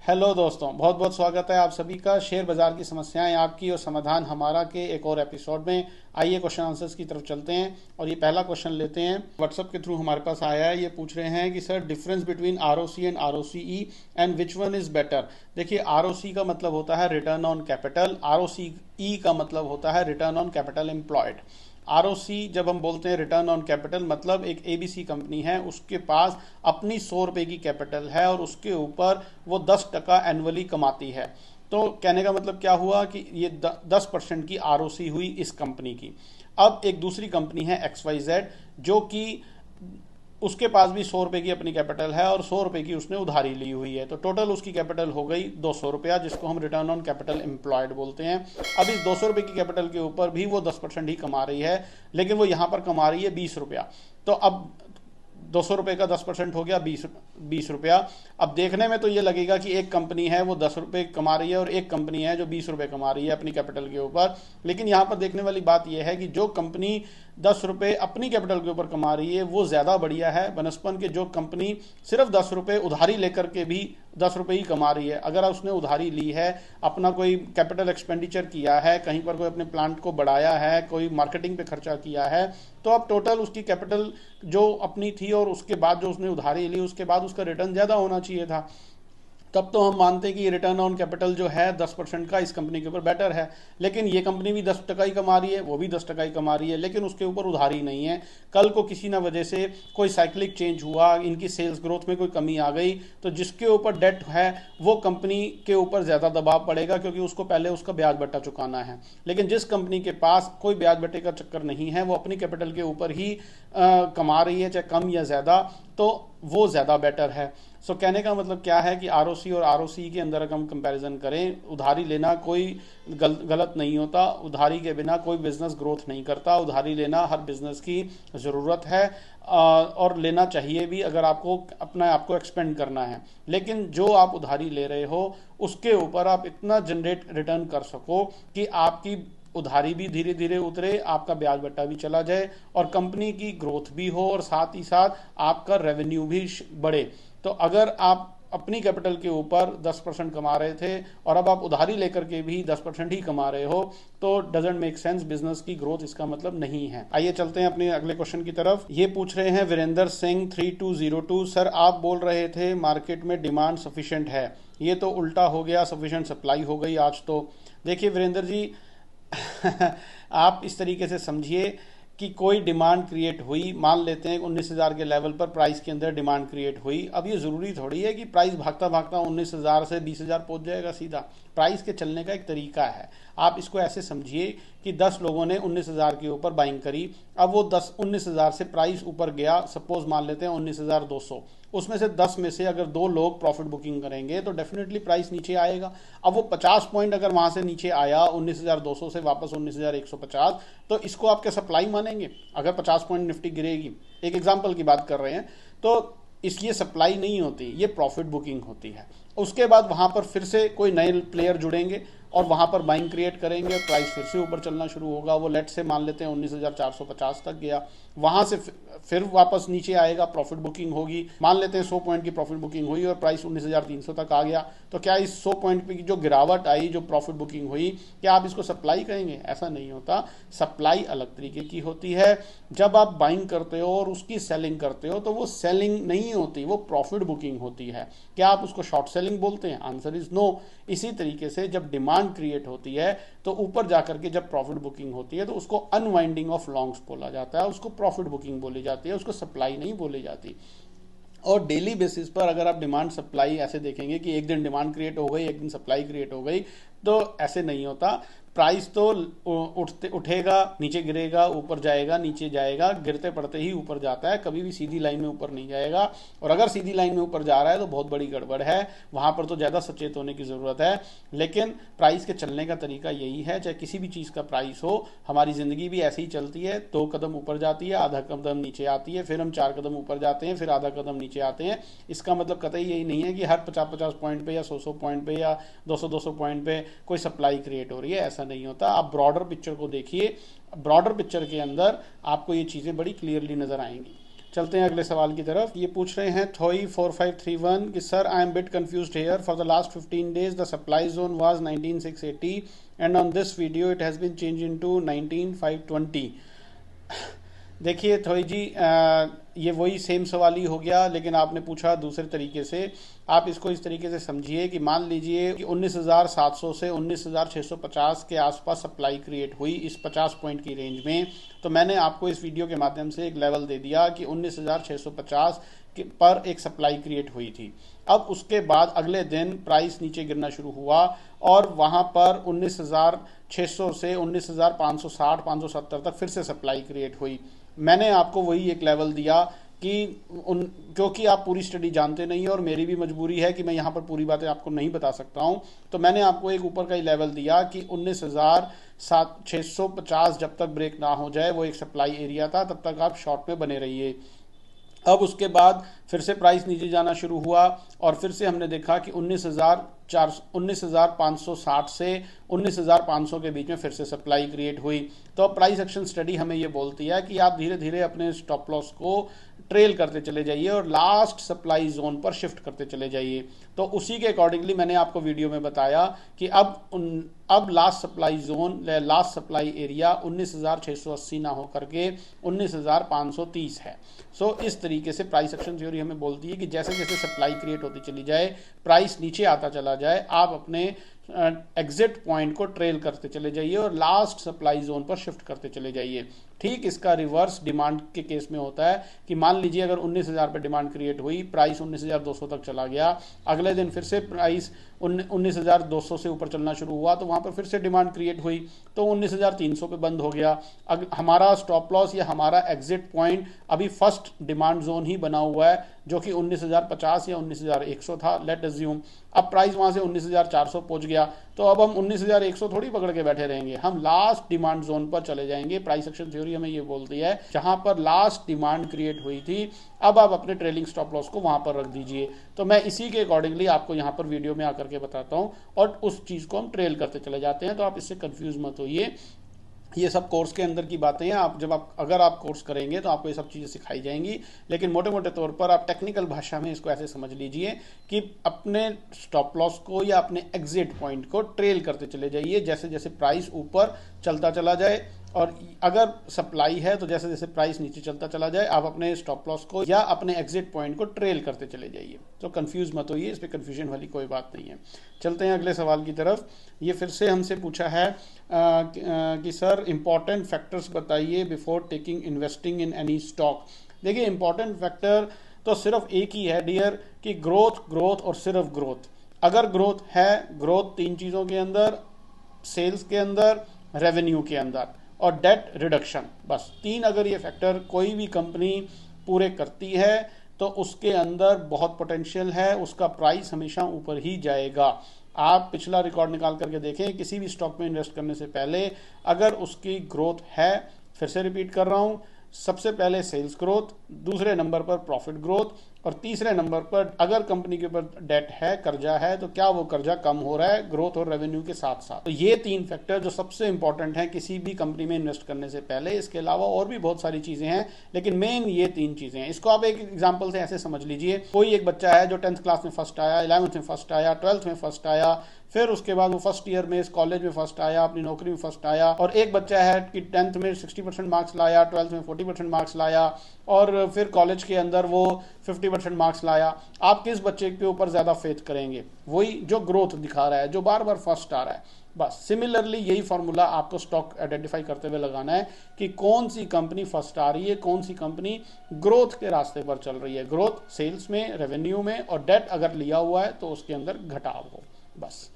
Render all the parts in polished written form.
Hello दोस्तों, बहुत बहुत स्वागत है आप सभी का शेयर बाजार की समस्याएं आपकी और समाधान हमारा के एक और एपिसोड में। आइए क्वेश्चन आंसर्स की तरफ चलते हैं और ये पहला क्वेश्चन लेते हैं। व्हाट्सएप के थ्रू हमारे पास आया है। ये पूछ रहे हैं कि sir difference between ROC and ROCE and which one is better. देखिए, आरओसी का मतलब होता है रिटर्न ऑन कैपिटल, आरओसीई का मतलब होता है return on capital employed. ROC जब हम बोलते हैं रिटर्न ऑन कैपिटल, मतलब एक एबीसी कंपनी है, उसके पास अपनी 100 रुपए की कैपिटल है और उसके ऊपर वो 10% एनुअली कमाती है। तो कहने का मतलब क्या हुआ कि ये 10% की आरओसी हुई इस कंपनी की। अब एक दूसरी कंपनी है XYZ, जो कि उसके पास भी 100 रुपए की अपनी कैपिटल है और 100 रुपए की उसने उधारी ली हुई है। तो टोटल उसकी कैपिटल हो गई 200 रुपया, जिसको हम रिटर्न ऑन कैपिटल एम्प्लॉयड बोलते हैं। अब इस 200 रुपए की कैपिटल के ऊपर भी वो 10% ही कमा रही है, लेकिन वो यहाँ पर कमा रही है 20 रुपया। तो अब 200 रुपए का 10% हो गया 20 रुपया। अब देखने में तो ये लगेगा कि एक कंपनी है वो 10 रुपए कमा रही है और एक कंपनी है जो 20 रुपए कमा रही है अपनी कैपिटल के ऊपर। लेकिन यहाँ पर देखने वाली बात यह है कि जो कंपनी 10 रुपए अपनी कैपिटल के ऊपर कमा रही है वो ज़्यादा बढ़िया है बनस्पन के जो कंपनी सिर्फ 10 रुपए उधारी लेकर के भी 10 रुपए ही कमा रही है। अगर उसने उधारी ली है, अपना कोई कैपिटल एक्सपेंडिचर किया है, कहीं पर कोई अपने प्लांट को बढ़ाया है, कोई मार्केटिंग पे खर्चा किया है, तो अब टोटल उसकी कैपिटल जो अपनी थी और उसके बाद जो उसने उधारी ली उसके बाद उसका रिटर्न ज़्यादा होना चाहिए था। तब तो हम मानते हैं कि रिटर्न ऑन कैपिटल जो है 10% का इस कंपनी के ऊपर बेटर है। लेकिन ये कंपनी भी 10% ही कमा रही है, वो भी 10% ही कमा रही है, लेकिन उसके ऊपर उधारी नहीं है। कल को किसी ना वजह से कोई साइक्लिक चेंज हुआ, इनकी सेल्स ग्रोथ में कोई कमी आ गई, तो जिसके ऊपर डेट है वो कंपनी के ऊपर ज़्यादा दबाव पड़ेगा, क्योंकि उसको पहले उसका ब्याज बट्टा चुकाना है। लेकिन जिस कंपनी के पास कोई ब्याज बट्टे का चक्कर नहीं है, वो अपनी कैपिटल के ऊपर ही कमा रही है, चाहे कम या ज़्यादा, तो वो ज़्यादा बेटर है। सो कहने का मतलब क्या है कि आरओसी और आरओसी के अंदर अगर हम कंपैरिजन करें, उधारी लेना कोई गलत नहीं होता। उधारी के बिना कोई बिजनेस ग्रोथ नहीं करता। उधारी लेना हर बिजनेस की ज़रूरत है और लेना चाहिए भी अगर आपको अपना आपको एक्सपेंड करना है। लेकिन जो आप उधारी ले रहे हो उसके ऊपर आप इतना जनरेट रिटर्न कर सको कि आपकी उधारी भी धीरे धीरे उतरे, आपका ब्याज बट्टा भी चला जाए और कंपनी की ग्रोथ भी हो और साथ ही साथ आपका रेवेन्यू भी बढ़े। तो अगर आप अपनी कैपिटल के ऊपर 10% कमा रहे थे और अब आप उधारी लेकर के भी 10% ही कमा रहे हो, तो डजंट मेक सेंस। बिजनेस की ग्रोथ इसका मतलब नहीं है। आइए चलते हैं अपने अगले क्वेश्चन की तरफ। ये पूछ रहे हैं वीरेंद्र सिंह 3202, सर आप बोल रहे थे मार्केट में डिमांड सफिशिएंट है, ये तो उल्टा हो गया, सफिशिएंट सप्लाई हो गई आज तो। देखिए वीरेंद्र जी, आप इस तरीके से समझिए कि कोई डिमांड क्रिएट हुई, मान लेते हैं 19,000 के लेवल पर प्राइस के अंदर डिमांड क्रिएट हुई। अब ये ज़रूरी थोड़ी है कि प्राइस भागता भागता 19,000 से 20,000 पहुंच जाएगा सीधा। प्राइस के चलने का एक तरीका है। आप इसको ऐसे समझिए कि 10 लोगों ने 19,000 के ऊपर बाइंग करी। अब वो 19,000 से प्राइस ऊपर गया, सपोज मान लेते हैं 19,200। उसमें से 10 में से अगर 2 लोग प्रॉफिट बुकिंग करेंगे तो डेफिनेटली प्राइस नीचे आएगा। अब वो 50 पॉइंट अगर वहां से नीचे आया 19,200 से वापस 19,150, तो इसको आप क्या सप्लाई मानेंगे? अगर 50 पॉइंट निफ्टी गिरेगी, एक एग्जांपल की बात कर रहे हैं, तो इसलिए सप्लाई नहीं होती, ये प्रॉफिट बुकिंग होती है। उसके बाद वहां पर फिर से कोई नए प्लेयर जुड़ेंगे और वहां पर बाइंग क्रिएट करेंगे और प्राइस फिर से ऊपर चलना शुरू होगा। वो लेट से मान लेते हैं 19,450 तक गया, वहां से फिर वापस नीचे आएगा, प्रॉफिट बुकिंग होगी, मान लेते हैं 100 पॉइंट की प्रॉफिट बुकिंग हुई और प्राइस 19,300 तक आ गया। तो क्या इस 100 पॉइंट की जो गिरावट आई, जो प्रॉफिट बुकिंग हुई, क्या आप इसको सप्लाई कहेंगे? ऐसा नहीं होता। सप्लाई अलग तरीके की होती है। जब आप बाइंग करते हो और उसकी सेलिंग करते हो तो वो सेलिंग नहीं होती, वो प्रॉफिट बुकिंग होती है। क्या आप उसको शॉर्ट सेलिंग बोलते हैं? Answer is no. इसी तरीके से जब डिमांड क्रिएट होती है तो ऊपर जाकर के जब प्रॉफिट बुकिंग होती है तो उसको अनवाइंडिंग ऑफ लॉन्ग्स बोला जाता है, उसको प्रॉफिट बुकिंग बोली जाती है, उसको सप्लाई नहीं बोली जाती। और डेली बेसिस पर अगर आप डिमांड सप्लाई ऐसे देखेंगे कि एक दिन डिमांड क्रिएट हो गई, एक दिन सप्लाई क्रिएट हो गई, तो ऐसे नहीं होता। प्राइस तो उठेगा, नीचे गिरेगा, ऊपर जाएगा, नीचे जाएगा, गिरते पड़ते ही ऊपर जाता है, कभी भी सीधी लाइन में ऊपर नहीं जाएगा। और अगर सीधी लाइन में ऊपर जा रहा है तो बहुत बड़ी गड़बड़ है, वहां पर तो ज़्यादा सचेत होने की ज़रूरत है। लेकिन प्राइस के चलने का तरीका यही है, चाहे किसी भी चीज़ का प्राइस हो। हमारी ज़िंदगी भी ऐसे ही चलती है, 2 कदम ऊपर जाती है, आधा कदम नीचे आती है, फिर हम 4 कदम ऊपर जाते हैं, फिर आधा कदम नीचे आते हैं। इसका मतलब कतई यही नहीं है कि हर 50-50 पॉइंट पे या 100-100 पॉइंट पे या 200-200 पॉइंट पे कोई सप्लाई क्रिएट हो रही है, ऐसा नहीं होता। आप ब्रॉडर पिक्चर को देखिए, ब्रॉडर पिक्चर के अंदर आपको ये चीज़ें बड़ी क्लियरली नज़र आएंगी। चलते हैं अगले सवाल की तरफ। ये पूछ रहे हैं थोई 4531 कि sir I am bit confused here, for the last 15 days the supply zone was 19680 and on this video it has been change into 19520। देखिए थोई जी, ये वही सेम सवाल ही हो गया, लेकिन आपने पूछा दूसरे तरीके से। आप इसको इस तरीके से समझिए कि मान लीजिए कि 19,700 से 19,650 के आसपास सप्लाई क्रिएट हुई इस 50 पॉइंट की रेंज में। तो मैंने आपको इस वीडियो के माध्यम से एक लेवल दे दिया कि 19,650 पर एक सप्लाई क्रिएट हुई थी। अब उसके बाद अगले दिन प्राइस नीचे गिरना शुरू हुआ और वहां पर 19,600 से 19,560 570 तक फिर से सप्लाई क्रिएट हुई। मैंने आपको वही एक लेवल दिया कि क्योंकि आप पूरी स्टडी जानते नहीं है और मेरी भी मजबूरी है कि मैं यहाँ पर पूरी बातें आपको नहीं बता सकता हूँ, तो मैंने आपको एक ऊपर का ही लेवल दिया कि 19,650 जब तक ब्रेक ना हो जाए वो एक सप्लाई एरिया था, तब तक आप शॉर्ट में बने रहिए। अब उसके बाद फिर से प्राइस नीचे जाना शुरू हुआ और फिर से हमने देखा कि 19,560 से 19,500 के बीच में फिर से सप्लाई क्रिएट हुई। तो अब प्राइस एक्शन स्टडी हमें ये बोलती है कि आप धीरे धीरे अपने स्टॉप लॉस को ट्रेल करते चले जाइए और लास्ट सप्लाई जोन पर शिफ्ट करते चले जाइए। तो उसी के अकॉर्डिंगली मैंने आपको वीडियो में बताया कि अब last supply zone, last supply area 19,680 ना होकर के 19,530 है। सो इस तरीके से प्राइस एक्शन थ्योरी हमें बोलती है कि जैसे जैसे सप्लाई क्रिएट होती चली जाए, प्राइस नीचे आता चला जाए, आप अपने एग्जिट पॉइंट को ट्रेल करते चले जाइए और लास्ट सप्लाई जोन पर शिफ्ट करते चले जाइए। ठीक इसका रिवर्स डिमांड के केस में होता है कि मान लीजिए अगर 19,000 पे डिमांड क्रिएट हुई, प्राइस 19,200 तक चला गया, अगले दिन फिर से प्राइस 19,200 से ऊपर चलना शुरू हुआ, तो वहां पर फिर से डिमांड क्रिएट हुई तो 19,300 पे बंद हो गया। हमारा स्टॉप लॉस या हमारा एग्जिट पॉइंट अभी फर्स्ट डिमांड जोन ही बना हुआ है जो कि 19,050 या 19,100 था, लेट अज्यूम। अब प्राइस वहां से 19,400 पहुंच गया, तो अब हम 19,100 थोड़ी पकड़ के बैठे रहेंगे, हम लास्ट डिमांड जोन पर चले जाएंगे। प्राइस एक्शन थ्योरी हमें ये बोलती है जहां पर लास्ट डिमांड क्रिएट हुई थी, अब आप अपने ट्रेलिंग स्टॉप लॉस को वहां पर रख दीजिए। तो मैं इसी के अकॉर्डिंगली आपको यहां पर वीडियो में आकर के बताता हूं और उस चीज को हम ट्रेल करते चले जाते हैं। तो आप इससे कंफ्यूज मत होइए, ये सब कोर्स के अंदर की बातें हैं। अगर आप कोर्स करेंगे तो आपको ये सब चीज़ें सिखाई जाएंगी, लेकिन मोटे मोटे तौर पर आप टेक्निकल भाषा में इसको ऐसे समझ लीजिए कि अपने स्टॉप लॉस को या अपने एग्जिट पॉइंट को ट्रेल करते चले जाइए जैसे जैसे प्राइस ऊपर चलता चला जाए, और अगर सप्लाई है तो जैसे जैसे प्राइस नीचे चलता चला जाए आप अपने स्टॉप लॉस को या अपने एग्जिट पॉइंट को ट्रेल करते चले जाइए। तो कंफ्यूज मत होइए, इस पर कंफ्यूजन वाली कोई बात नहीं है। चलते हैं अगले सवाल की तरफ। ये फिर से हमसे पूछा है कि सर इंपॉर्टेंट फैक्टर्स बताइए before taking investing in any stock. देखिए इंपॉर्टेंट फैक्टर तो सिर्फ एक ही है डियर, कि ग्रोथ ग्रोथ और सिर्फ ग्रोथ। अगर ग्रोथ है, ग्रोथ 3 चीज़ों के अंदर, सेल्स के अंदर, रेवेन्यू के अंदर और डेट रिडक्शन, बस 3 अगर ये फैक्टर कोई भी कंपनी पूरे करती है तो उसके अंदर बहुत पोटेंशियल है, उसका प्राइस हमेशा ऊपर ही जाएगा। आप पिछला रिकॉर्ड निकाल करके देखें, किसी भी स्टॉक में इन्वेस्ट करने से पहले अगर उसकी ग्रोथ है, फिर से रिपीट कर रहा हूं, सबसे पहले सेल्स ग्रोथ, दूसरे नंबर पर प्रॉफिट ग्रोथ और तीसरे नंबर पर अगर कंपनी के ऊपर डेट है, कर्जा है, तो क्या वो कर्जा कम हो रहा है ग्रोथ और रेवेन्यू के साथ साथ। तो ये 3 फैक्टर जो सबसे इंपॉर्टेंट है किसी भी कंपनी में इन्वेस्ट करने से पहले। इसके अलावा और भी बहुत सारी चीजें हैं, लेकिन मेन ये 3 चीजें हैं। इसको आप एक एग्जाम्पल से ऐसे समझ लीजिए, कोई एक बच्चा है जो 10th क्लास में फर्स्ट आया, 11th में फर्स्ट आया, 12th में फर्स्ट आया, फिर उसके बाद वो फर्स्ट ईयर में इस कॉलेज में फर्स्ट आया, अपनी नौकरी में फर्स्ट आया, और एक बच्चा है कि 10th में 60% मार्क्स लाया, 12th में 40% मार्क्स लाया और फिर कॉलेज के अंदर वो 50% मार्क्स लाया। आप किस बच्चे के ऊपर ज्यादा फेथ करेंगे? वही जो ग्रोथ दिखा रहा है, जो बार बार फर्स्ट आ रहा है। बस सिमिलरली यही फॉर्मूला आपको स्टॉक आइडेंटिफाई करते हुए लगाना है कि कौन सी कंपनी फर्स्ट आ रही है, कौन सी कंपनी ग्रोथ के रास्ते पर चल रही है, ग्रोथ सेल्स में, रेवेन्यू में, और डेट अगर लिया हुआ है तो उसके अंदर घटाव हो। बस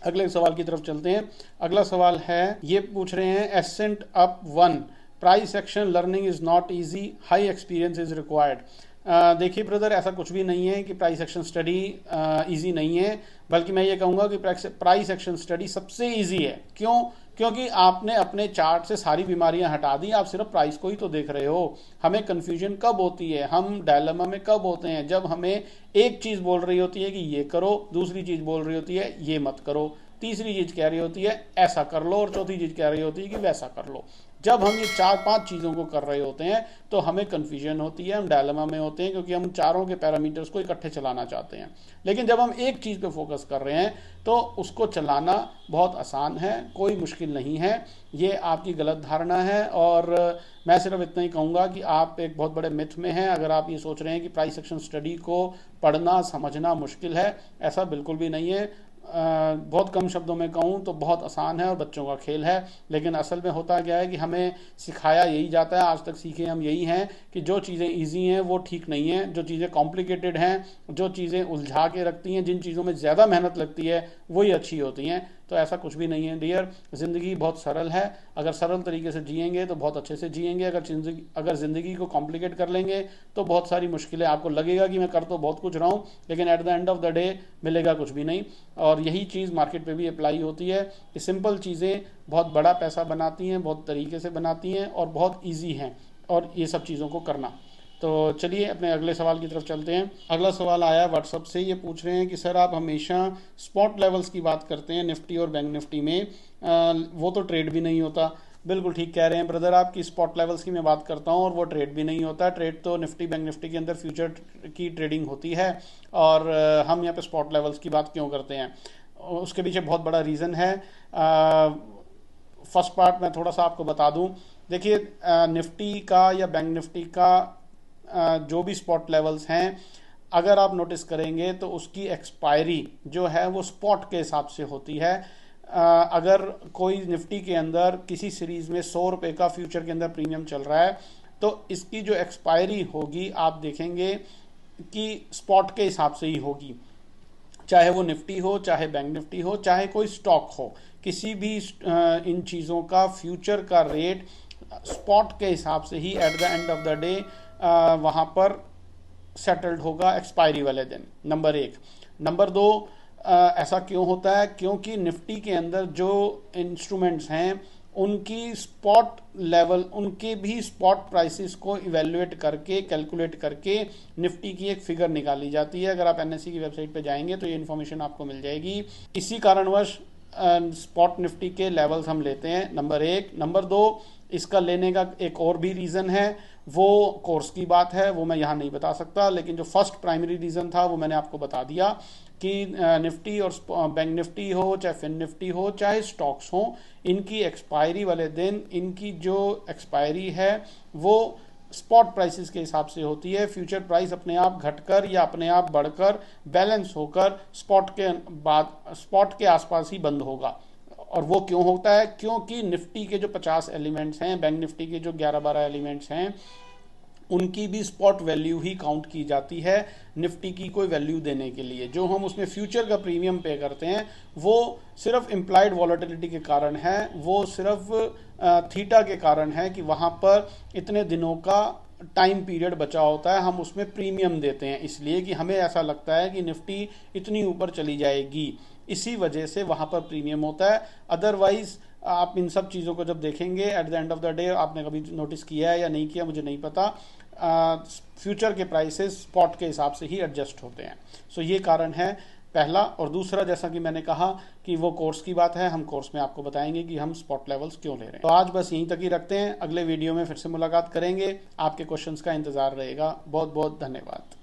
अगले सवाल की तरफ चलते हैं। अगला सवाल है, ये पूछ रहे हैं ascent up 1 price action learning is not easy, high experience is required. देखिए ब्रदर, ऐसा कुछ भी नहीं है कि प्राइस एक्शन स्टडी इजी नहीं है, बल्कि मैं ये कहूँगा कि प्राइस एक्शन स्टडी सबसे इजी है। क्यों? क्योंकि आपने अपने चार्ट से सारी बीमारियां हटा दी, आप सिर्फ प्राइस को ही तो देख रहे हो। हमें कंफ्यूजन कब होती है, हम डायलेमा में कब होते हैं, जब हमें एक चीज़ बोल रही होती है कि ये करो, दूसरी चीज़ बोल रही होती है ये मत करो, तीसरी चीज़ कह रही होती है ऐसा कर लो, और चौथी चीज़ कह रही होती है कि वैसा कर लो। जब हम ये 4-5 चीज़ों को कर रहे होते हैं तो हमें कन्फ्यूजन होती है, हम डायलेमा में होते हैं, क्योंकि हम चारों के पैरामीटर्स को इकट्ठे चलाना चाहते हैं। लेकिन जब हम एक चीज़ पे फोकस कर रहे हैं तो उसको चलाना बहुत आसान है, कोई मुश्किल नहीं है। ये आपकी गलत धारणा है और मैं सिर्फ इतना ही कहूँगा कि आप एक बहुत बड़े मिथ में हैं अगर आप ये सोच रहे हैं कि प्राइस एक्शन स्टडी को पढ़ना समझना मुश्किल है। ऐसा बिल्कुल भी नहीं है। बहुत कम शब्दों में कहूँ तो बहुत आसान है और बच्चों का खेल है। लेकिन असल में होता क्या है कि हमें सिखाया यही जाता है, आज तक सीखे हम यही हैं कि जो चीज़ें इजी हैं वो ठीक नहीं हैं, जो चीज़ें कॉम्प्लिकेटेड हैं, जो चीज़ें उलझा के रखती हैं, जिन चीज़ों में ज़्यादा मेहनत लगती है वही अच्छी होती हैं। तो ऐसा कुछ भी नहीं है डियर, ज़िंदगी बहुत सरल है। अगर सरल तरीके से जिएंगे तो बहुत अच्छे से जिएंगे। अगर ज़िंदगी को कॉम्प्लिकेट कर लेंगे तो बहुत सारी मुश्किलें, आपको लगेगा कि मैं कर तो बहुत कुछ रहा हूँ लेकिन eight the end of the day मिलेगा कुछ भी नहीं। और यही चीज़ मार्केट पे भी अप्लाई होती है कि सिंपल चीज़ें बहुत बड़ा पैसा बनाती हैं, बहुत तरीके से बनाती हैं और बहुत ईजी हैं और ये सब चीज़ों को करना। तो चलिए अपने अगले सवाल की तरफ चलते हैं। अगला सवाल आया व्हाट्सअप से, ये पूछ रहे हैं कि सर आप हमेशा स्पॉट लेवल्स की बात करते हैं निफ्टी और बैंक निफ्टी में, वो तो ट्रेड भी नहीं होता। बिल्कुल ठीक कह रहे हैं ब्रदर, आपकी स्पॉट लेवल्स की मैं बात करता हूँ और वो ट्रेड भी नहीं होता। ट्रेड तो निफ्टी बैंक निफ्टी के अंदर फ्यूचर की ट्रेडिंग होती है और हम यहाँ पे स्पॉट लेवल्स की बात क्यों करते हैं, उसके पीछे बहुत बड़ा रीज़न है। फर्स्ट पार्ट मैं थोड़ा सा आपको बता दूं। देखिए निफ्टी का या बैंक निफ्टी का जो भी स्पॉट लेवल्स हैं, अगर आप नोटिस करेंगे तो उसकी एक्सपायरी जो है वो स्पॉट के हिसाब से होती है। अगर कोई निफ्टी के अंदर किसी सीरीज में 100 रुपये का फ्यूचर के अंदर प्रीमियम चल रहा है तो इसकी जो एक्सपायरी होगी आप देखेंगे कि स्पॉट के हिसाब से ही होगी, चाहे वो निफ्टी हो, चाहे बैंक निफ्टी हो, चाहे कोई स्टॉक हो। किसी भी इन चीज़ों का फ्यूचर का रेट स्पॉट के हिसाब से ही at the end of the day वहाँ पर सेटल्ड होगा एक्सपायरी वाले दिन, नंबर एक। नंबर दो, ऐसा क्यों होता है, क्योंकि निफ्टी के अंदर जो इंस्ट्रूमेंट्स हैं उनकी स्पॉट लेवल, उनके भी स्पॉट प्राइसेस को इवेल्युएट करके कैलकुलेट करके निफ्टी की एक फिगर निकाली जाती है। अगर आप एनएसई की वेबसाइट पे जाएंगे तो ये इन्फॉर्मेशन आपको मिल जाएगी। इसी कारणवश स्पॉट निफ्टी के लेवल्स हम लेते हैं, नंबर एक। नंबर दो, इसका लेने का एक और भी रीज़न है, वो कोर्स की बात है, वो मैं यहाँ नहीं बता सकता, लेकिन जो फर्स्ट प्राइमरी रीज़न था वो मैंने आपको बता दिया कि निफ्टी और बैंक निफ्टी हो, चाहे फिन निफ्टी हो, चाहे स्टॉक्स हो, इनकी एक्सपायरी वाले दिन इनकी जो एक्सपायरी है वो स्पॉट प्राइसेस के हिसाब से होती है। फ्यूचर प्राइस अपने आप घटकर या अपने आप बढ़कर बैलेंस होकर स्पॉट के आसपास ही बंद होगा। और वो क्यों होता है, क्योंकि निफ्टी के जो 50 एलिमेंट्स हैं, बैंक निफ्टी के जो 11-12 एलिमेंट्स हैं, उनकी भी स्पॉट वैल्यू ही काउंट की जाती है निफ्टी की कोई वैल्यू देने के लिए। जो हम उसमें फ्यूचर का प्रीमियम पे करते हैं वो सिर्फ इम्प्लाइड वॉलेटिलिटी के कारण है, वो सिर्फ थीटा के कारण है कि वहाँ पर इतने दिनों का टाइम पीरियड बचा होता है, हम उसमें प्रीमियम देते हैं इसलिए कि हमें ऐसा लगता है कि निफ्टी इतनी ऊपर चली जाएगी, इसी वजह से वहाँ पर प्रीमियम होता है। अदरवाइज आप इन सब चीज़ों को जब देखेंगे eight the end of the day, आपने कभी नोटिस किया है या नहीं किया मुझे नहीं पता, फ्यूचर के प्राइसेस स्पॉट के हिसाब से ही एडजस्ट होते हैं। सो ये कारण है पहला। और दूसरा, जैसा कि मैंने कहा कि वो कोर्स की बात है, हम कोर्स में आपको बताएंगे कि हम स्पॉट लेवल्स क्यों ले रहे हैं। तो आज बस यहीं तक ही रखते हैं, अगले वीडियो में फिर से मुलाकात करेंगे। आपके क्वेश्चंस का इंतजार रहेगा। बहुत बहुत धन्यवाद।